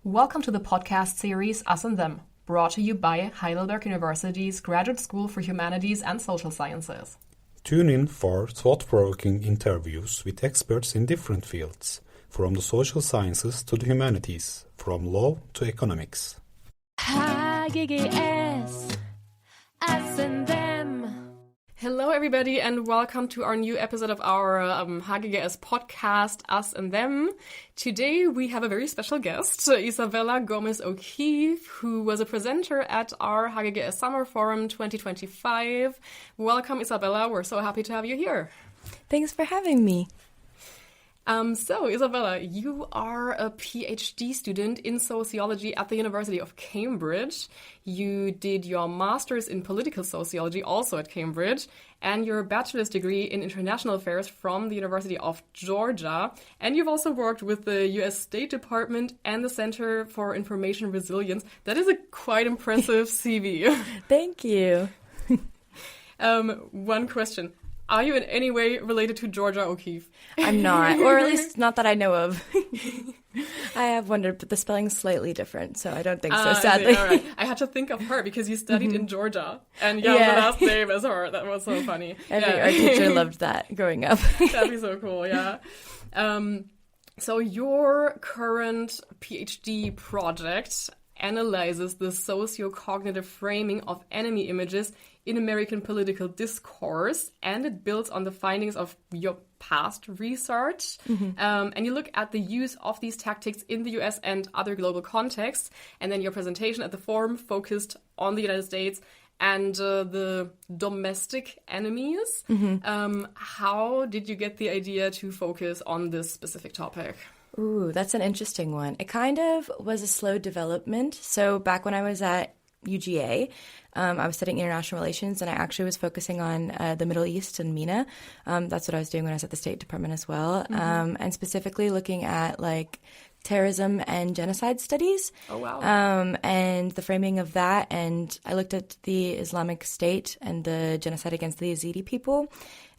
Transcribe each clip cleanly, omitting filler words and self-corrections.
Welcome to the podcast series Us and Them, brought to you by Heidelberg University's Graduate School for Humanities and Social Sciences. Tune in for thought-provoking interviews with experts in different fields, from the social sciences to the humanities, from law to economics. HGGS, Us and Them. Hello, everybody, and welcome to our new episode of our HGGS podcast, Us and Them. Today, we have a very special guest, Isabella Gomez-O'Keefe, who was a presenter at our HGGS Summer Forum 2025. Welcome, Isabella. We're so happy to have you here. Thanks for having me. So, Isabella, you are a PhD student in sociology at the University of Cambridge. You did your master's in political sociology also at Cambridge, and your bachelor's degree in international affairs from the University of Georgia. And you've also worked with the US State Department and the Center for Information Resilience. That is a quite impressive CV. Thank you. One question. Are you in any way related to Georgia O'Keeffe? I'm not, or at least not that I know of. I have wondered, but the spelling's slightly different, so I don't think so, sadly. All right. I had to think of her because you studied in Georgia, and the last name is her. That was so funny. Our teacher loved that growing up. That'd be so cool, yeah. So your current PhD project analyzes the socio-cognitive framing of enemy images in American political discourse, and it builds on the findings of your past research. And you look at the use of these tactics in the US and other global contexts. And then your presentation at the forum focused on the United States and the domestic enemies. How did you get the idea to focus on this specific topic? Ooh, that's an interesting one. It kind of was a slow development. So back when I was at UGA, I was studying international relations, and I actually was focusing on the Middle East and MENA. That's what I was doing when I was at the State Department as well, and specifically looking at like terrorism and genocide studies. Oh, wow. And the framing of that, and I looked at the Islamic State and the genocide against the Yazidi people.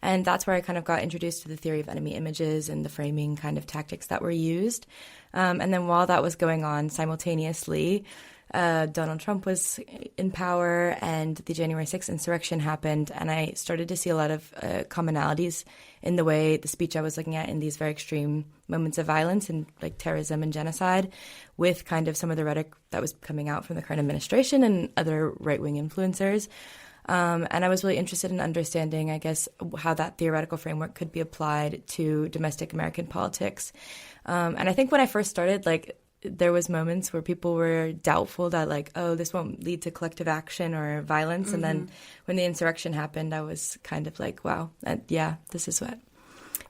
And that's where I kind of got introduced to the theory of enemy images and the framing kind of tactics that were used. And then while that was going on simultaneously, Donald Trump was in power and the January 6th insurrection happened. And I started to see a lot of commonalities in the way the speech I was looking at in these very extreme moments of violence and like terrorism and genocide with kind of some of the rhetoric that was coming out from the current administration and other right-wing influencers. And I was really interested in understanding, I guess, how that theoretical framework could be applied to domestic American politics. And I think when I first started, like, there was moments where people were doubtful that, like, oh, this won't lead to collective action or violence. And then when the insurrection happened, I was kind of like, wow, this is what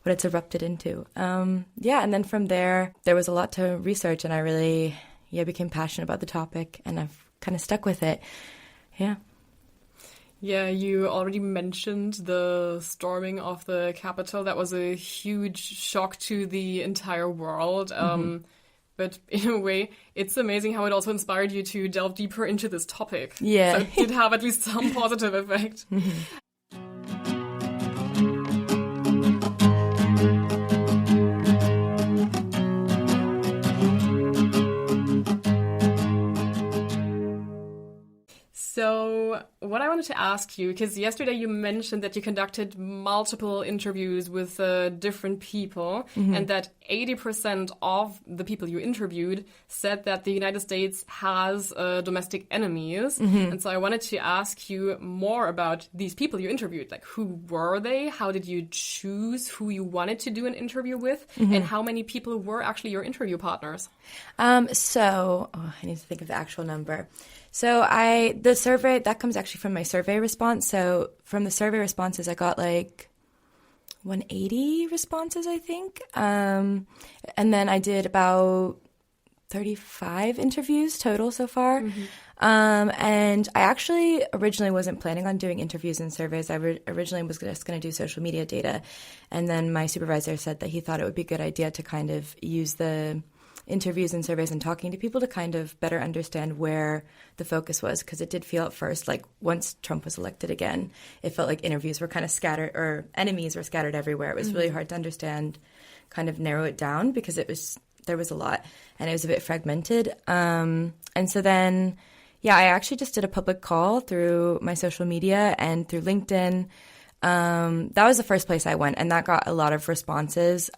it's erupted into. And then from there was a lot to research, and I really, became passionate about the topic, and I've kind of stuck with it. Yeah. Yeah, you already mentioned the storming of the Capitol. That was a huge shock to the entire world. But in a way, it's amazing how it also inspired you to delve deeper into this topic. Yeah. So it did have at least some positive effect. So what I wanted to ask you, because yesterday you mentioned that you conducted multiple interviews with different people, and that 80% of the people you interviewed said that the United States has domestic enemies. And so I wanted to ask you more about these people you interviewed. Like, who were they? How did you choose who you wanted to do an interview with? And how many people were actually your interview partners? I need to think of the actual number. So the survey, that comes actually from my survey response. So from the survey responses, I got like 180 responses, I think. And then I did about 35 interviews total so far. And I actually originally wasn't planning on doing interviews and surveys. I originally was just going to do social media data. And then my supervisor said that he thought it would be a good idea to kind of use the interviews and surveys and talking to people to kind of better understand where the focus was, because it did feel at first like once Trump was elected again, it felt like interviews were kind of scattered, or enemies were scattered everywhere. It was really hard to understand, kind of narrow it down, because it was there was a lot, and it was a bit fragmented. And so then, yeah, I actually just did a public call through my social media and through LinkedIn. That was the first place I went, and that got a lot of responses.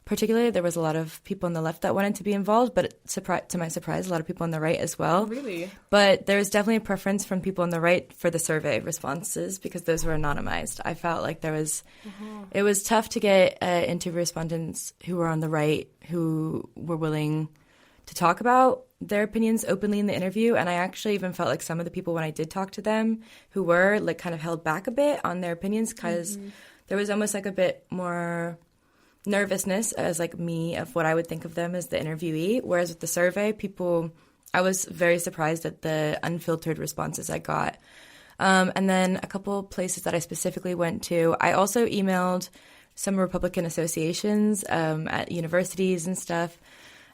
Particularly, there was a lot of people on the left that wanted to be involved, but to my surprise, a lot of people on the right as well. Really? But there was definitely a preference from people on the right for the survey responses because those were anonymized. I felt like it was tough to get interview respondents who were on the right who were willing to talk about their opinions openly in the interview. And I actually even felt like some of the people, when I did talk to them, who were like kind of held back a bit on their opinions because there was almost like a bit more nervousness as like me of what I would think of them as the interviewee. Whereas with the survey, I was very surprised at the unfiltered responses I got. And then a couple places that I specifically went to, I also emailed some Republican associations at universities and stuff.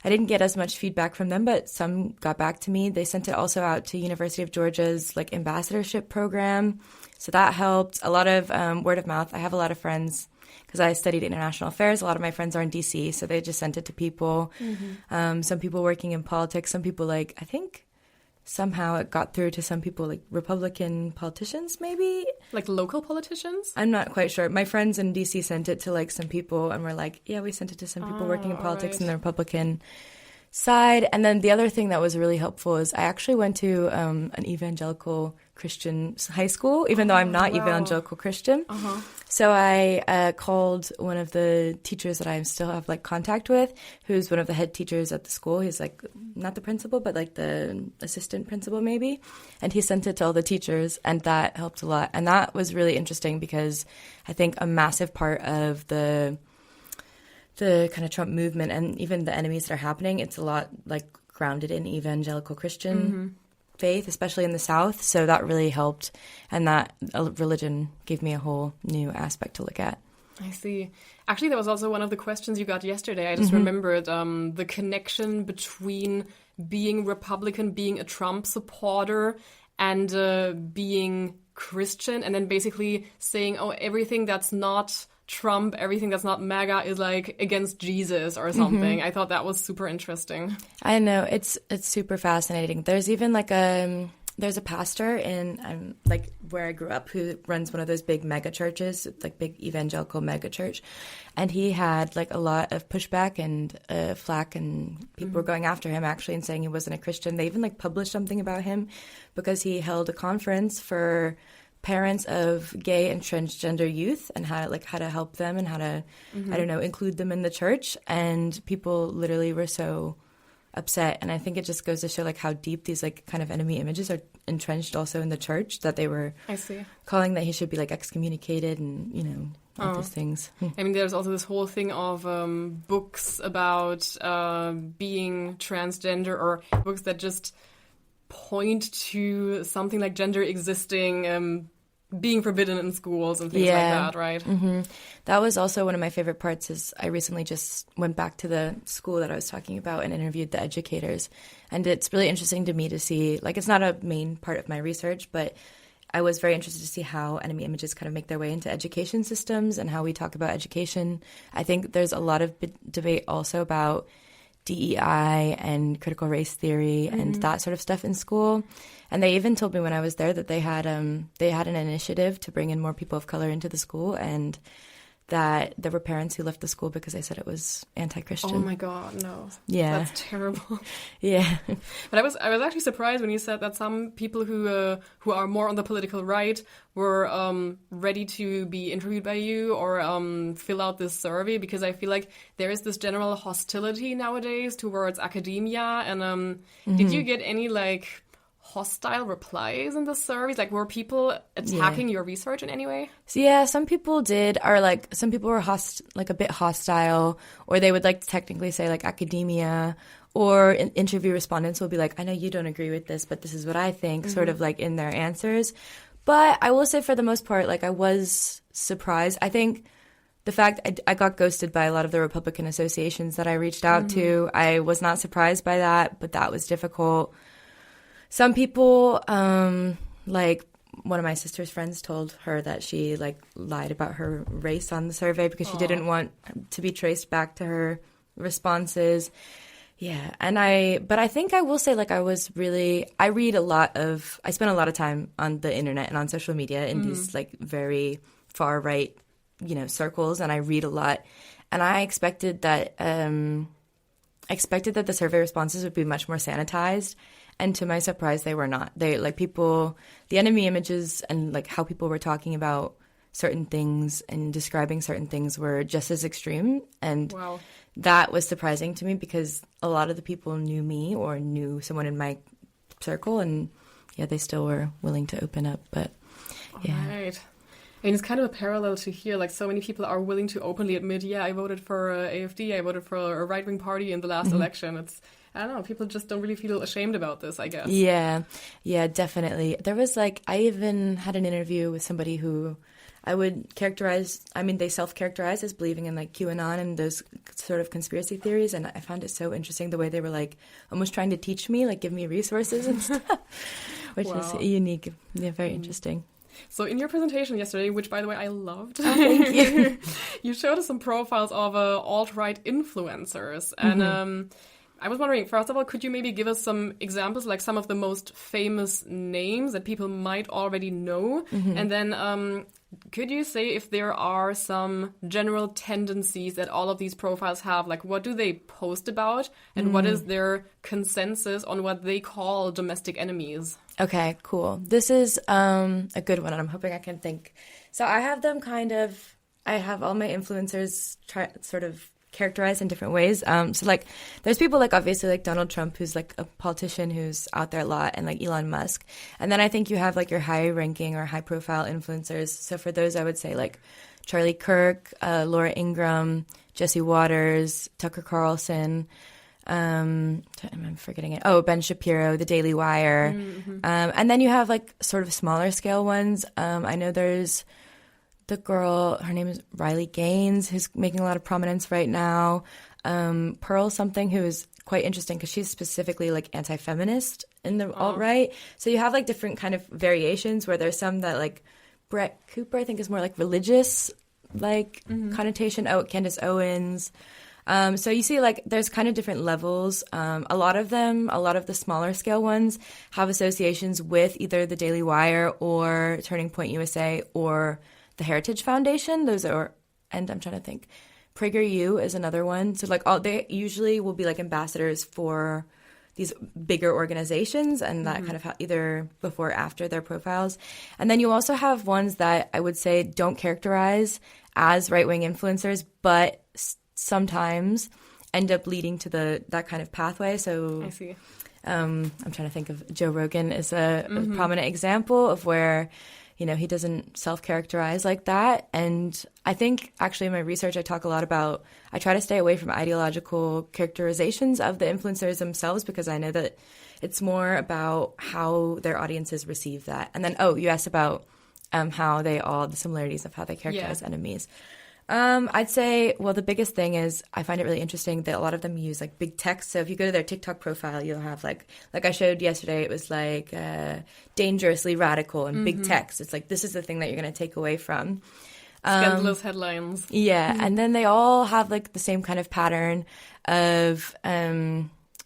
I didn't get as much feedback from them, but some got back to me. They sent it also out to University of Georgia's like ambassadorship program. So that helped. A lot of word of mouth. I have a lot of friends because I studied international affairs. A lot of my friends are in DC, so they just sent it to people. Some people working in politics, some people like, I think somehow it got through to some people like Republican politicians maybe. Like local politicians? I'm not quite sure. My friends in DC sent it to like some people and were like, yeah, we sent it to some people working in politics in the Republican side. And then the other thing that was really helpful is I actually went to an evangelical Christian high school, even though I'm not evangelical Christian. So I called one of the teachers that I still have like contact with, who's one of the head teachers at the school. He's like not the principal, but like the assistant principal maybe. And he sent it to all the teachers, and that helped a lot. And that was really interesting because I think a massive part of the kind of Trump movement and even the enemies that are happening, it's a lot like grounded in evangelical Christian faith, especially in the South. So that really helped. And that religion gave me a whole new aspect to look at. I see. Actually, that was also one of the questions you got yesterday. I just remembered the connection between being Republican, being a Trump supporter, and being Christian, and then basically saying, oh, everything that's not Trump, everything that's not MAGA is like against Jesus or something. I thought that was super interesting. I know, it's super fascinating. There's even like there's a pastor in like where I grew up who runs one of those big mega churches, like big evangelical mega church, and he had like a lot of pushback and flack, and people were going after him actually and saying he wasn't a Christian. They even like published something about him because he held a conference for parents of gay and transgender youth and how to help them and how to I don't know, include them in the church, and people literally were so upset. And I think it just goes to show like how deep these like kind of enemy images are entrenched also in the church, that they were calling that he should be like excommunicated and, you know, all those things. I mean, there's also this whole thing of books about being transgender, or books that just point to something like gender existing being forbidden in schools and things like that, right? That was also one of my favorite parts. Is I recently just went back to the school that I was talking about and interviewed the educators, and it's really interesting to me to see, like, it's not a main part of my research, but I was very interested to see how enemy images kind of make their way into education systems and how we talk about education. I think there's a lot of debate also about DEI and critical race theory and that sort of stuff in school. And they even told me when I was there that they had an initiative to bring in more people of color into the school, and that there were parents who left the school because they said it was anti-Christian. Oh my God, no. Yeah. That's terrible. Yeah. But I was actually surprised when you said that some people who are more on the political right were ready to be interviewed by you or fill out this survey, because I feel like there is this general hostility nowadays towards academia. And did you get any like hostile replies in the surveys? Like, were people attacking your research in any way? So, yeah, some people did, or like some people were a bit hostile, or they would like to technically say like academia, or interview respondents will be like, I know you don't agree with this, but this is what I think, sort of like in their answers. But I will say for the most part, like, I was surprised. I think the fact I got ghosted by a lot of the Republican associations that I reached out to, I was not surprised by that, but that was difficult. Some people, like one of my sister's friends told her that she like lied about her race on the survey because she didn't want to be traced back to her responses. Yeah, but I think I will say, like, I spent a lot of time on the internet and on social media in these, like, very far right, circles, and I read a lot, and I expected that the survey responses would be much more sanitized, and to my surprise, they were not. The enemy images and, like, how people were talking about certain things and describing certain things were just as extreme, and Wow. That was surprising to me because a lot of the people knew me or knew someone in my circle, and yeah, they still were willing to open up. But yeah, Right. I mean, it's kind of a parallel to here. Like, so many people are willing to openly admit, yeah, I voted for AfD, I voted for a right-wing party in the last election. I don't know, people just don't really feel ashamed about this, I guess. Yeah, definitely. There was, like, I even had an interview with somebody who I would characterize, they self-characterize as believing in, like, QAnon and those sort of conspiracy theories, and I found it so interesting the way they were, like, almost trying to teach me, like, give me resources and stuff, which is unique. Yeah, very interesting. So in your presentation yesterday, which, by the way, I loved, thank you. You showed us some profiles of alt-right influencers, and I was wondering, first of all, could you maybe give us some examples, like some of the most famous names that people might already know, and then could you say if there are some general tendencies that all of these profiles have? Like, what do they post about? And what is their consensus on what they call domestic enemies? Okay, cool. This is a good one, and I'm hoping I can think. So I have them I have all my influencers sort of characterized in different ways. So, like, there's people like, obviously, like Donald Trump, who's like a politician who's out there a lot, and like Elon Musk. And then I think you have like your high ranking or high profile influencers. So for those, I would say like Charlie Kirk, Laura Ingraham, Jesse Waters, Tucker Carlson. I'm forgetting it. Oh, Ben Shapiro, The Daily Wire. And then you have like sort of smaller scale ones. I know there's the girl, her name is Riley Gaines, who's making a lot of prominence right now. Pearl something, who is quite interesting because she's specifically like anti-feminist in the alt-right. So you have like different kind of variations where there's some that like Brett Cooper, I think, is more like religious like connotation. Oh, Candace Owens. So you see like there's kind of different levels. A lot of the smaller scale ones have associations with either the Daily Wire or Turning Point USA or the Heritage Foundation. Those are, and I'm trying to think, PragerU is another one. So like they usually will be like ambassadors for these bigger organizations, and that kind of either before or after their profiles. And then you also have ones that I would say don't characterize as right-wing influencers, but sometimes end up leading to that kind of pathway. So I see. I'm trying to think of Joe Rogan is a prominent example of where, he doesn't self-characterize like that. And I think actually in my research, I try to stay away from ideological characterizations of the influencers themselves, because I know that it's more about how their audiences receive that. And then, you asked about the similarities of how they characterize enemies. I'd say, well, the biggest thing is I find it really interesting that a lot of them use like big text. So if you go to their TikTok profile, you'll have like I showed yesterday, it was like dangerously radical and big text. It's like, this is the thing that you're going to take away from. Scandalous headlines. Yeah. And then they all have like the same kind of pattern of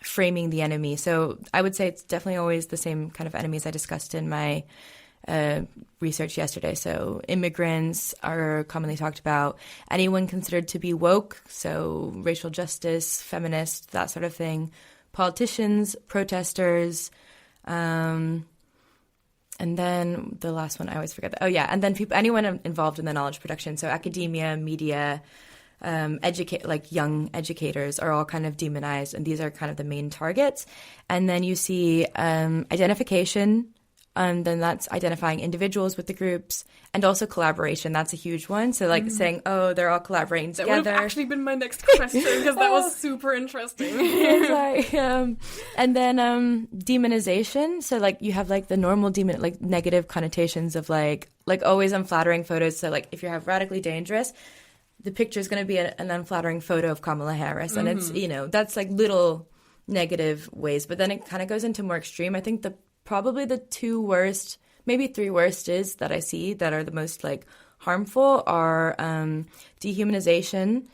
framing the enemy. So I would say it's definitely always the same kind of enemies I discussed in my research yesterday. So immigrants are commonly talked about, anyone considered to be woke, so racial justice, feminist, that sort of thing, politicians, protesters, and then the last one I always forget. And then anyone involved in the knowledge production, so academia, media, young educators are all kind of demonized, and these are kind of the main targets. And then you see identification. Then that's identifying individuals with the groups, and also collaboration. That's a huge one. So like saying, they're all collaborating together. That would have actually been my next question, because that was super interesting. And then demonization. So like you have like the normal negative connotations of like always unflattering photos. So like if you have radically dangerous, the picture is going to be an unflattering photo of Kamala Harris. And it's, that's like little negative ways. But then it kind of goes into more extreme. I think probably the two worst, maybe three worst is that I see that are the most like harmful are dehumanization.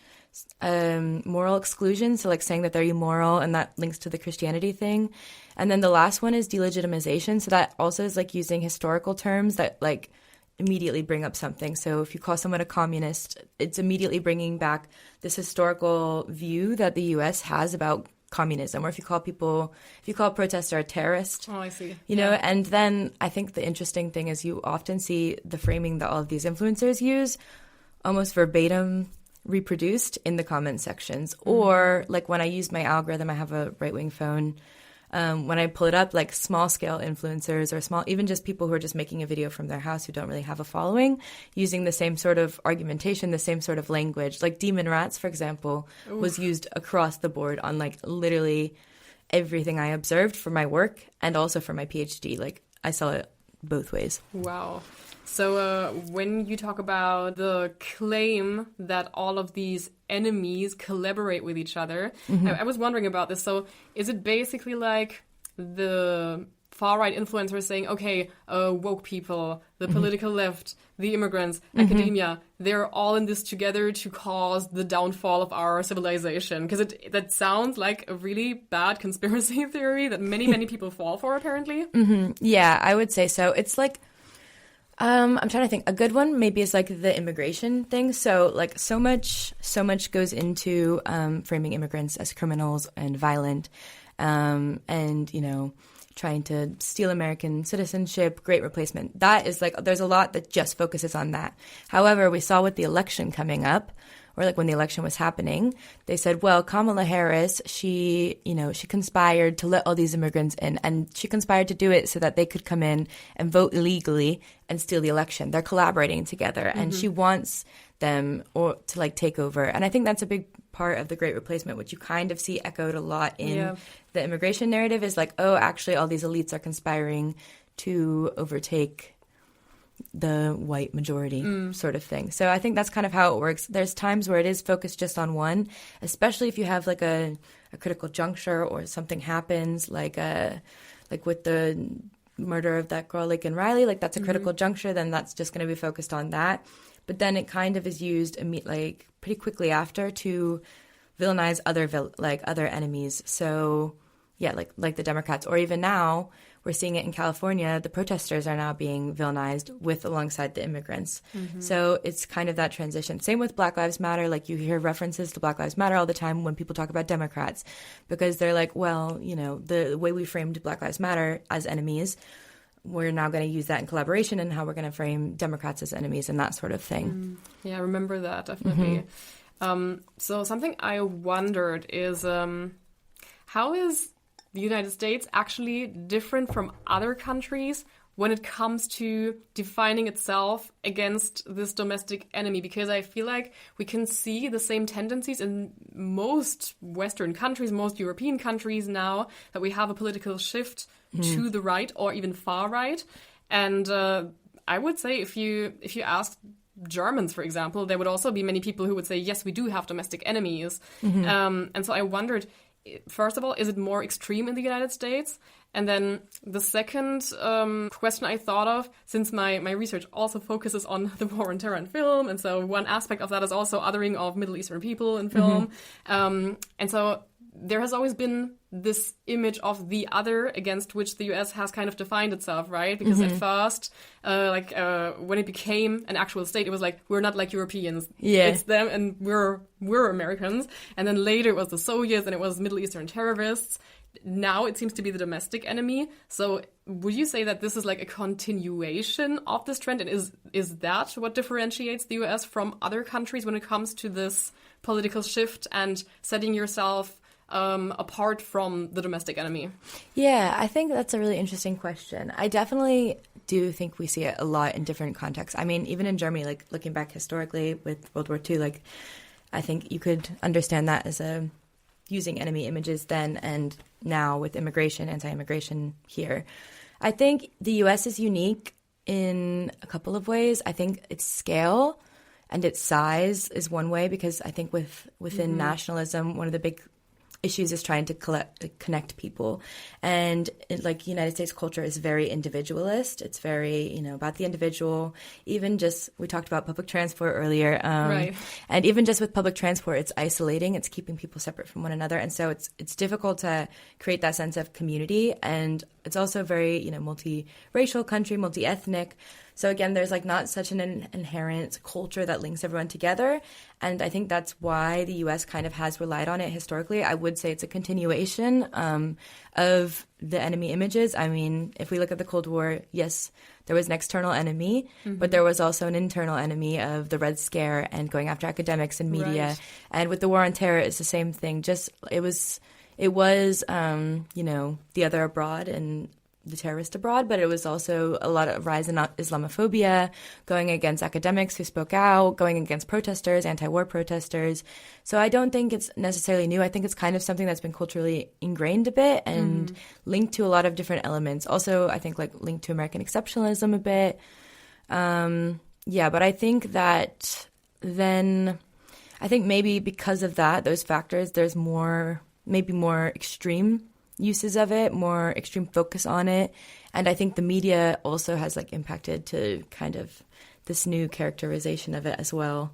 moral exclusion, so like saying that they're immoral, and that links to the Christianity thing. And then the last one is delegitimization, so that also is like using historical terms that like immediately bring up something. So if you call someone a communist, it's immediately bringing back this historical view that the US has about communism. Or if you call a protester a terrorist. Oh, I see. You know, and then I think the interesting thing is you often see the framing that all of these influencers use almost verbatim reproduced in the comment sections. Or like when I use my algorithm, I have a right-wing phone. When I pull it up, like small-scale influencers or even just people who are just making a video from their house who don't really have a following, using the same sort of argumentation, the same sort of language. Like Demon Rats, for example, was used across the board on like literally everything I observed for my work and also for my PhD. Like I saw it both ways. Wow. So when you talk about the claim that all of these enemies collaborate with each other, I was wondering about this. So is it basically like the far-right influencers saying, okay, woke people, the political left, the immigrants, academia, they're all in this together to cause the downfall of our civilization? Because that sounds like a really bad conspiracy theory that many, many people fall for, apparently. Yeah, I would say so. It's like, I'm trying to think. A good one maybe is like the immigration thing. So like so much goes into framing immigrants as criminals and violent, and you know, trying to steal American citizenship, great replacement. That is like, there's a lot that just focuses on that. However, we saw with the election coming up, or like when the election was happening, they said, well, Kamala Harris, she conspired to let all these immigrants in, and she conspired to do it so that they could come in and vote illegally and steal the election. They're collaborating together, and she wants them to like take over. And I think that's a big part of the Great Replacement, which you kind of see echoed a lot in the immigration narrative, is like, oh, actually all these elites are conspiring to overtake the white majority sort of thing. So I think that's kind of how it works. There's times where it is focused just on one, especially if you have like a critical juncture or something happens, like with the murder of that girl, like in Riley, like that's a critical juncture, then that's just going to be focused on that. But then it kind of is used like pretty quickly after to villainize other enemies. So yeah, like the Democrats, or even now we're seeing it in California. The protesters are now being villainized alongside the immigrants. So it's kind of that transition. Same with Black Lives Matter. Like you hear references to Black Lives Matter all the time when people talk about Democrats, because they're like, well, you know, the way we framed Black Lives Matter as enemies, we're now going to use that in collaboration, and how we're going to frame Democrats as enemies and that sort of thing. Yeah, I remember that, definitely. So something I wondered is how is the United States actually different from other countries when it comes to defining itself against this domestic enemy? Because I feel like we can see the same tendencies in most Western countries, most European countries now, that we have a political shift to the right or even far right. And I would say if you ask Germans, for example, there would also be many people who would say, yes, we do have domestic enemies. And so I wondered, first of all, is it more extreme in the United States? And then the second question I thought of, since my research also focuses on the war on terror in film, and so one aspect of that is also othering of Middle Eastern people in film. And so there has always been this image of the other against which the US has kind of defined itself, right? Because at first, when it became an actual state, it was like, we're not like Europeans. Yeah. It's them and we're Americans. And then later it was the Soviets and it was Middle Eastern terrorists. Now it seems to be the domestic enemy. So would you say that this is like a continuation of this trend? And is that what differentiates the US from other countries when it comes to this political shift and setting yourself apart from the domestic enemy? Yeah, I think that's a really interesting question. I definitely do think we see it a lot in different contexts. I mean, even in Germany, like looking back historically with World War II, like I think you could understand that as using enemy images then and now with immigration, anti-immigration here. I think the US is unique in a couple of ways. I think its scale and its size is one way, because I think within nationalism, one of the big issues is trying to connect people. And like United States culture is very individualist. It's very, about the individual. Even just, we talked about public transport earlier. Right. And even just with public transport, it's isolating. It's keeping people separate from one another. And so it's difficult to create that sense of community. And it's also very, multiracial country, multi-ethnic. So again, there's like not such an inherent culture that links everyone together. And I think that's why the U.S. kind of has relied on it historically. I would say it's a continuation of the enemy images. I mean, if we look at the Cold War, yes, there was an external enemy, but there was also an internal enemy of the Red Scare and going after academics and media. Right. And with the war on terror, it's the same thing. Just it was the other abroad and the terrorist abroad, but it was also a lot of rise in Islamophobia, going against academics who spoke out, going against protesters, anti-war protesters. So I don't think it's necessarily new. I think it's kind of something that's been culturally ingrained a bit and linked to a lot of different elements. Also, I think like linked to American exceptionalism a bit. But I think that then, I think maybe because of that, those factors, there's maybe more extreme uses of it, more extreme focus on it. And I think the media also has like impacted to kind of this new characterization of it as well.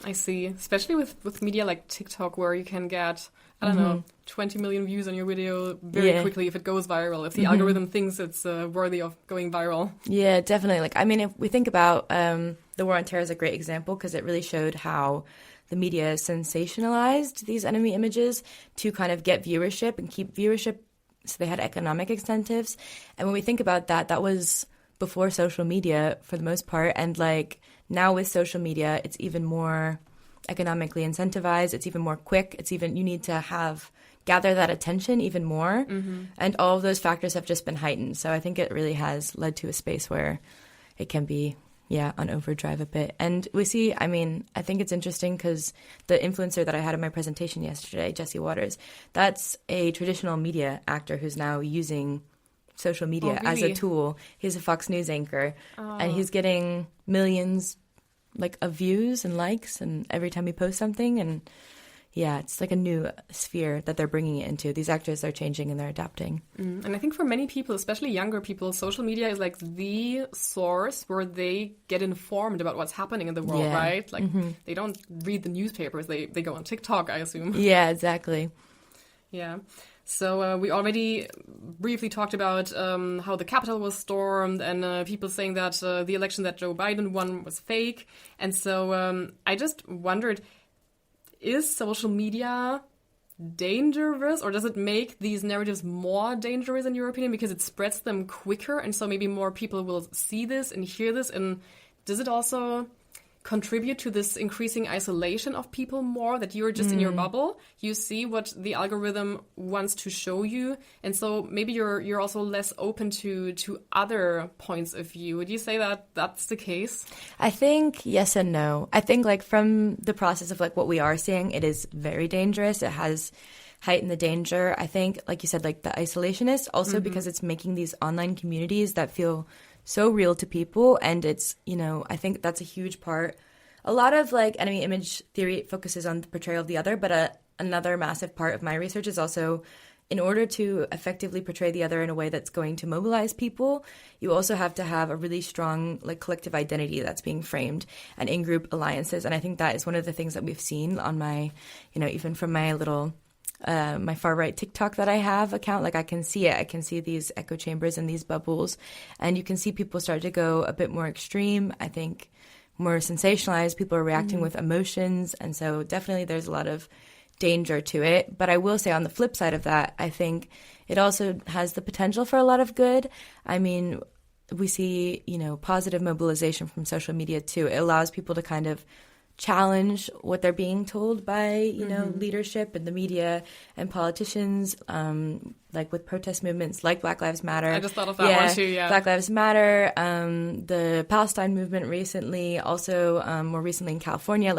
I see. Especially with media like TikTok, where you can get, I don't know, 20 million views on your video very quickly if it goes viral, if the algorithm thinks it's worthy of going viral. Yeah, definitely. Like, I mean, if we think about the war on terror is a great example because it really showed how the media sensationalized these enemy images to kind of get viewership and keep viewership. So they had economic incentives. And when we think about that, that was before social media for the most part. And like now with social media, it's even more economically incentivized. It's even more quick. It's even, you need to gather that attention even more. And all of those factors have just been heightened. So I think it really has led to a space where it can be on overdrive a bit. And we see, I mean, I think it's interesting because the influencer that I had in my presentation yesterday, Jesse Waters, that's a traditional media actor who's now using social media as a tool. He's a Fox News anchor, and he's getting millions of views and likes and every time he posts something. And yeah, it's like a new sphere that they're bringing it into. These actors are changing and they're adapting. And I think for many people, especially younger people, social media is like the source where they get informed about what's happening in the world, right? Like they don't read the newspapers. They go on TikTok, I assume. Yeah, exactly. Yeah. So we already briefly talked about how the Capitol was stormed and people saying that the election that Joe Biden won was fake. And so I just wondered, is social media dangerous, or does it make these narratives more dangerous in your opinion because it spreads them quicker and so maybe more people will see this and hear this? And does it also contribute to this increasing isolation of people more, that you're just in your bubble, you see what the algorithm wants to show you, and so maybe you're also less open to other points of view? Would you say that that's the case? I think yes and no. I think like from the process of like what we are seeing, it is very dangerous. It has heightened the danger. I think, like you said, like the isolationist, also because it's making these online communities that feel so real to people. And it's, I think that's a huge part. A lot of like enemy image theory focuses on the portrayal of the other, but another massive part of my research is also, in order to effectively portray the other in a way that's going to mobilize people, you also have to have a really strong like collective identity that's being framed and in-group alliances. And I think that is one of the things that we've seen on my, even from my little my far-right TikTok that I have account, like I can see it. I can see these echo chambers and these bubbles, and you can see people start to go a bit more extreme, I think more sensationalized. People are reacting with emotions, and so definitely there's a lot of danger to it. But I will say on the flip side of that, I think it also has the potential for a lot of good. I mean, we see, positive mobilization from social media too. It allows people to kind of challenge what they're being told by, leadership and the media and politicians, like with protest movements like Black Lives Matter. I just thought of that one too, Black Lives Matter, the Palestine movement recently, also more recently in California,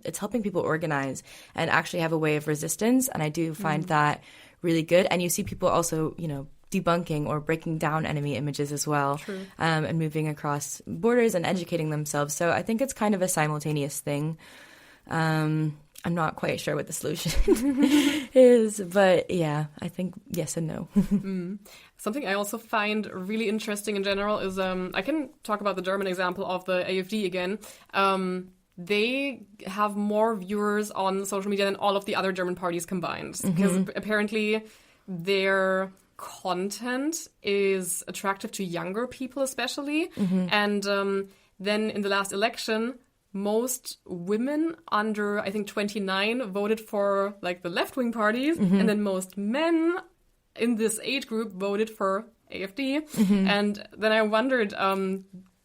it's helping people organize and actually have a way of resistance. And I do find that really good. And you see people also, debunking or breaking down enemy images as well, and moving across borders and educating themselves. So I think it's kind of a simultaneous thing. I'm I'm not quite sure what the solution is, but yeah, I think yes and no. Something I also find really interesting in general is I can talk about the German example of the AfD again. They have more viewers on social media than all of the other German parties combined, because apparently their content is attractive to younger people especially. And then in the last election, most women under, I think, 29 voted for like the left-wing parties, and then most men in this age group voted for AfD. And then I wondered,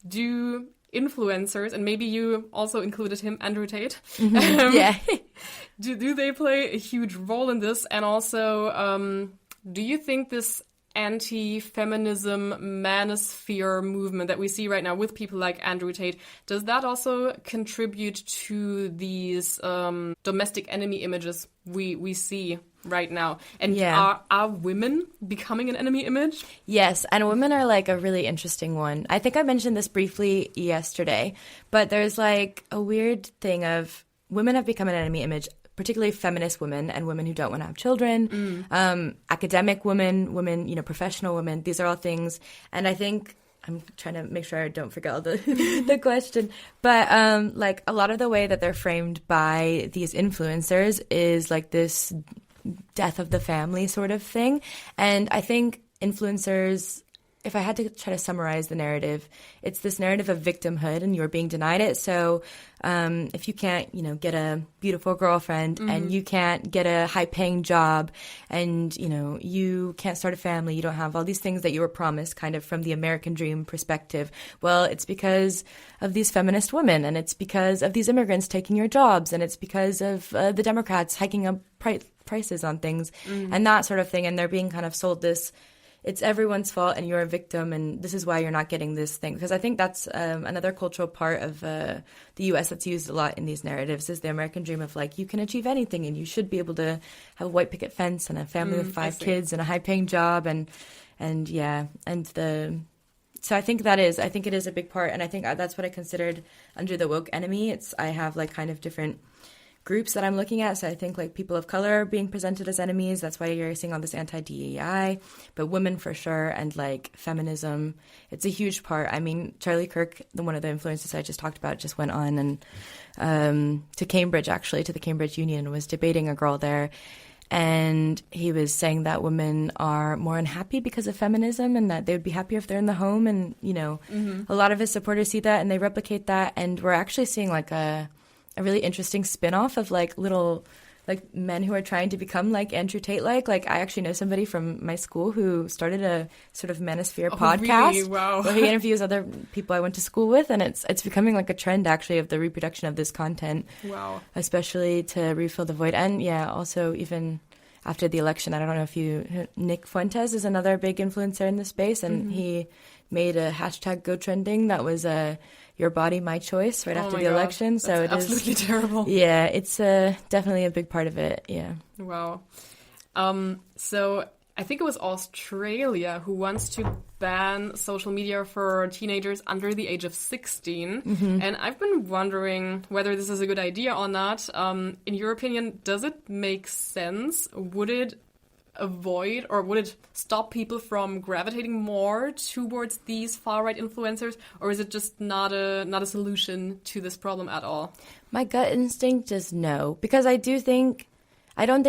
do influencers, and maybe you also included him, Andrew Tate, Yeah. do they play a huge role in this? And also, do you think this anti-feminism manosphere movement that we see right now with people like Andrew Tate, does that also contribute to these domestic enemy images we see right now? And are women becoming an enemy image? Yes, and women are like a really interesting one. I think I mentioned this briefly yesterday, but there's like a weird thing of women have become an enemy image, particularly feminist women and women who don't want to have children, academic women, you know, professional women. These are all things. And I think I'm trying to make sure I don't forget all the the question. But like a lot of the way that they're framed by these influencers is like this death of the family sort of thing. And I think influencers, if I had to try to summarize the narrative, it's this narrative of victimhood and you're being denied it. So if you can't, you know, get a beautiful girlfriend and you can't get a high-paying job and, you know, you can't start a family, you don't have all these things that you were promised kind of from the American dream perspective, well, it's because of these feminist women and it's because of these immigrants taking your jobs and it's because of the Democrats hiking up prices on things and that sort of thing. And they're being kind of sold this, it's everyone's fault and you're a victim and this is why you're not getting this thing. Because I think that's another cultural part of the U.S. that's used a lot in these narratives is the American dream of like, you can achieve anything and you should be able to have a white picket fence and a family with 5 kids and a high-paying job so I think it is a big part. And I think that's what I considered under the woke enemy. I have like kind of different groups that I'm looking at. So I think like people of color being presented as enemies. That's why you're seeing all this anti-DEI, but women for sure. And like feminism, it's a huge part. I mean, Charlie Kirk, one of the influencers I just talked about, just went on and to Cambridge, actually, to the Cambridge Union, was debating a girl there. And he was saying that women are more unhappy because of feminism and that they would be happier if they're in the home. And, you know, a lot of his supporters see that and they replicate that. And we're actually seeing like a really interesting spin-off of like little like men who are trying to become like Andrew Tate. Like I actually know somebody from my school who started a sort of manosphere podcast. Really? Wow. Where he interviews other people I went to school with, and it's becoming like a trend actually of the reproduction of this content. Wow. Especially to refill the void. And yeah, also even after the election, I don't know if Nick Fuentes is another big influencer in the space, and he made a hashtag Go Trending that was your body, my choice right after the election. That's so it absolutely terrible. Yeah, it's definitely a big part of it. Yeah. Wow. So I think it was Australia who wants to ban social media for teenagers under the age of 16. And I've been wondering whether this is a good idea or not. In your opinion, does it make sense? Would it avoid or would it stop people from gravitating more towards these far-right influencers, or is it just not a solution to this problem at all? My gut instinct is no, because I don't think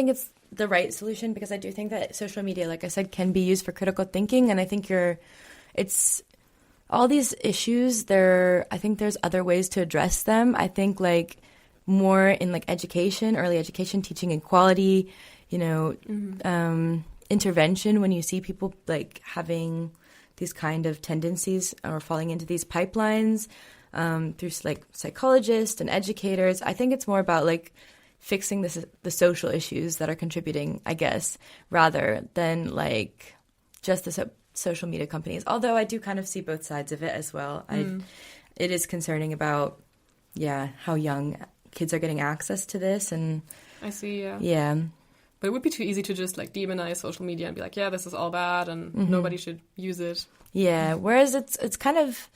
it's the right solution, because I do think that social media, like I said, can be used for critical thinking, and I think it's all these issues I think there's other ways to address them. I think like more in like education, early education, teaching equality, you know, intervention when you see people like having these kind of tendencies or falling into these pipelines through like psychologists and educators. I think it's more about like fixing the social issues that are contributing, I guess, rather than like just the social media companies. Although I do kind of see both sides of it as well. It is concerning about, how young kids are getting access to this. And I see, yeah. But it would be too easy to just like demonize social media and be like, this is all bad and nobody should use it. Yeah, whereas it's kind of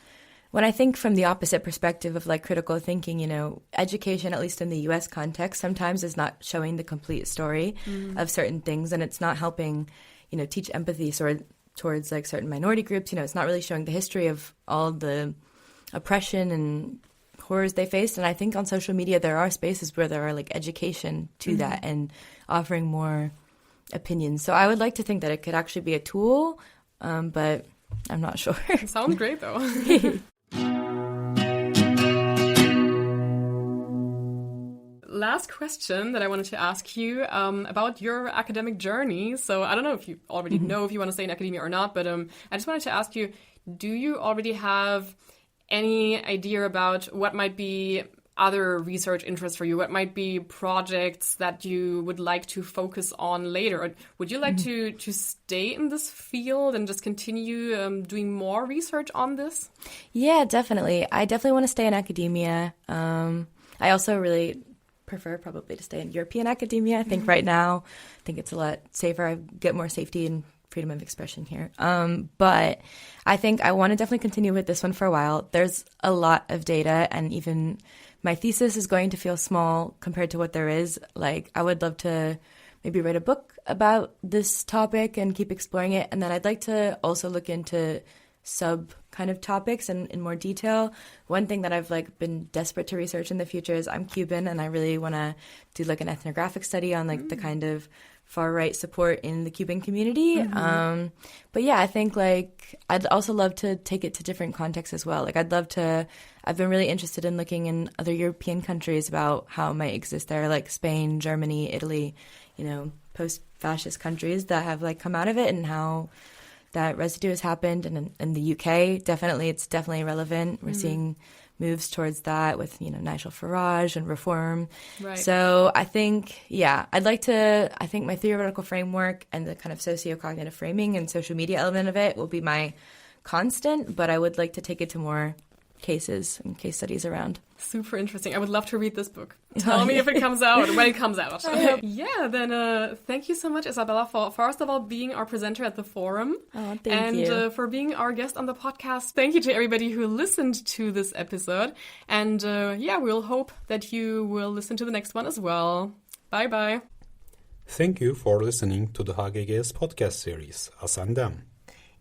When I think from the opposite perspective of like critical thinking, education, at least in the US context, sometimes is not showing the complete story of certain things, and it's not helping, teach empathy towards like certain minority groups. It's not really showing the history of all the oppression and horrors they faced. And I think on social media there are spaces where there are like education to that and offering more opinions. So I would like to think that it could actually be a tool, but I'm not sure. Sounds great though. Last question that I wanted to ask you about your academic journey. So I don't know if you already know if you want to stay in academia or not, but I just wanted to ask you, do you already have any idea about what might be other research interests for you? What might be projects that you would like to focus on later? Or would you like to stay in this field and just continue doing more research on this? Yeah, definitely. I definitely want to stay in academia. I also really prefer probably to stay in European academia. I think right now, I think it's a lot safer. I get more safety and freedom of expression here. But I think I want to definitely continue with this one for a while. There's a lot of data, and even my thesis is going to feel small compared to what there is. Like, I would love to maybe write a book about this topic and keep exploring it. And then I'd like to also look into sub kind of topics in more detail. One thing that I've like been desperate to research in the future is I'm Cuban, and I really want to do like an ethnographic study on like the kind of far right support in the Cuban community. But yeah, I think like I'd also love to take it to different contexts as well. Like I've been really interested in looking in other European countries about how it might exist there, like Spain, Germany, Italy, post-fascist countries that have like come out of it, and how that residue has happened. And in the UK, it's definitely relevant. We're seeing moves towards that with, Nigel Farage and reform. Right. So I think, I think my theoretical framework and the kind of socio-cognitive framing and social media element of it will be my constant, but I would like to take it to more cases and case studies around. Super interesting. I would love to read this book. Tell me if it comes out, when it comes out. Then thank you so much, Isabella, for first of all being our presenter at the forum. Oh, thank you. And for being our guest on the podcast. Thank you to everybody who listened to this episode. And we'll hope that you will listen to the next one as well. Bye-bye. Thank you for listening to the HGGS podcast series, Us and Them.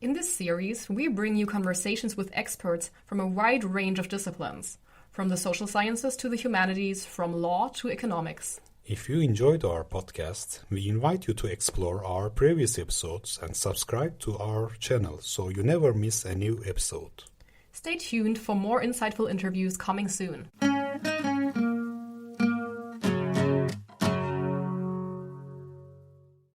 In this series, we bring you conversations with experts from a wide range of disciplines, from the social sciences to the humanities, from law to economics. If you enjoyed our podcast, we invite you to explore our previous episodes and subscribe to our channel so you never miss a new episode. Stay tuned for more insightful interviews coming soon.